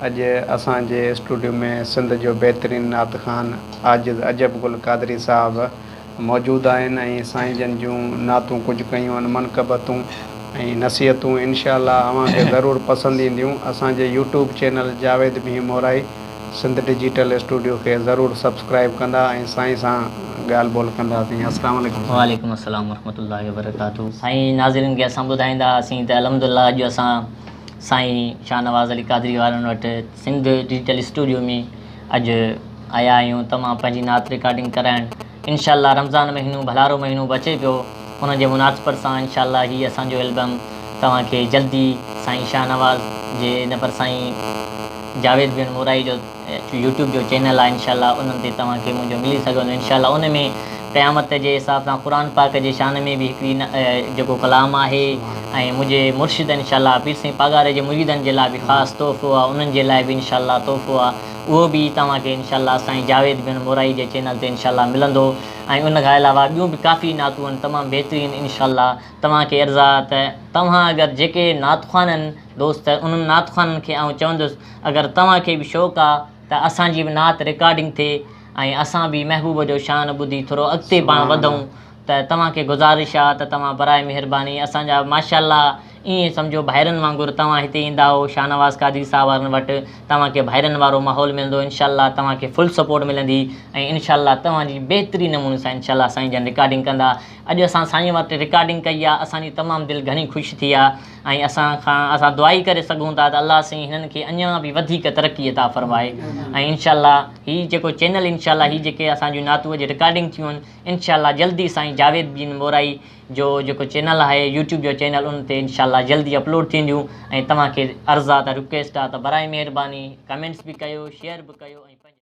अॼु असांजे स्टूडियो में सिंध जो बहितरीनु नात ख़ान आजिज़ अजब गुल कादरी साहब मौजूदु आहिनि ऐं साईं जन जूं नातूं कुझु कयूं आहिनि मनक़बतूं ऐं नसीहतूं इनशाअल्लाह अव्हांखे ज़रूरु पसंदि ईंदियूं। असांजे YouTube channel Javed Bhim Morai Sindh digital studio खे ज़रूरु सब्सक्राइब कंदा ऐं साईं सां ॻाल्हि ॿोल कंदासीं। अस्सलाम वालेकुम। वालेकुम अस्सलाम वरहमतुल्लाहि वबरकातुहू। साईं नाज़रीन खे असां ॿुधाईंदासीं त अलहमदुलिल्लाह अॼु असां साईं शाहनवाज़ अली कादरी वारनि वटि सिंध डिजिटल स्टूडियो में अॼु आया आहियूं तमामु पंहिंजी नात रिकॉर्डिंग कराइण। इंशाअल्लाह रमज़ान महीनो भलारो महीनो बि अचे पियो, उन जे मुनासिबत सां इंशाअल्लाह हीअ असांजो एल्बम तव्हांखे जल्दी साईं शाहनवाज़ जे इन पर साईं जावेद बिन मोराई जो यूट्यूब जो चैनल आहे, इंशाअल्लाह उन्हनि ते तव्हांखे मुंहिंजो मिली सघंदो। इंशाअल्लाह उन में क़यामत जे हिसाब सां क़ुर पाक जे शान में बि हिकिड़ी जेको कलाम आहे ऐं मुंहिंजे मुर्शिद इंशाअल्लाह पीर साईं पागारे जे मुरीदनि जे लाइ बि ख़ासि तोहफ़ो आहे, उन्हनि जे लाइ बि इंशाअल्लाह तोहफ़ो आहे, उहो बि तव्हांखे इंशाअल्लाह साईं जावेद बिन मोराई जे चैनल ते इंशाअल्लाह मिलंदो। ऐं उन खां अलावा ॿियूं बि काफ़ी नातूं आहिनि तमामु बहितरीनु। इंशाअल्लाह तव्हांखे अर्ज़ा त तव्हां अगरि जेके नातख़्वान आहिनि दोस्त उन्हनि नातख़्वाननि खे आउं चवंदुसि अगरि तव्हांखे बि शौक़ु आहे त असांजी बि नात रिकॉर्डिंग थिए ऐं असां बि महबूब जो शान ॿुधी थोरो अॻिते पाण वधूं, त तव्हांखे गुज़ारिश आहे त तव्हां बराए महिरबानी असांजा माशाअल्लाह ईअं सम्झो भाइरनि वांगुरु तव्हां हिते ईंदा हो शाहनवाज़ कादरी साहब वारनि वटि, तव्हांखे भाइरनि वारो माहौल मिलंदो। इंशाअल्लाह तव्हांखे फुल सपोर्ट मिलंदी ऐं इंशाअल्लाह तव्हांजी बहितरीन नमूने सां इंशाअल्लाह साईं जन रिकॉर्डिंग कंदा। अॼु असां साईं वटि रिकॉर्डिंग कई आहे, असांजी तमामु दिलि घणी ख़ुशि थी आहे ऐं असां दुआ ई करे सघूं था त अलाह साईं हिननि खे अञा बि वधीक तरक़ी अता फ़रमाए। ऐं इंशाअल्लाह हीअ जेको चैनल इंशाअल्लाह हीअ जेके असांजूं नातूअ जी रिकॉर्डिंग थियूं आहिनि इंशाअल्लाह जल्दी साईं जावेद बिन मोराई जो जेको चैनल आहे यूट्यूब जो चैनल उन ते इंशाअल्लाह जल्दी अपलोड थींदियूं। ऐं तव्हांखे अर्ज़ु आहे त रिक्वेस्ट आहे त बराए महिरबानी कमेंट्स बि कयो, शेयर बि कयो ऐं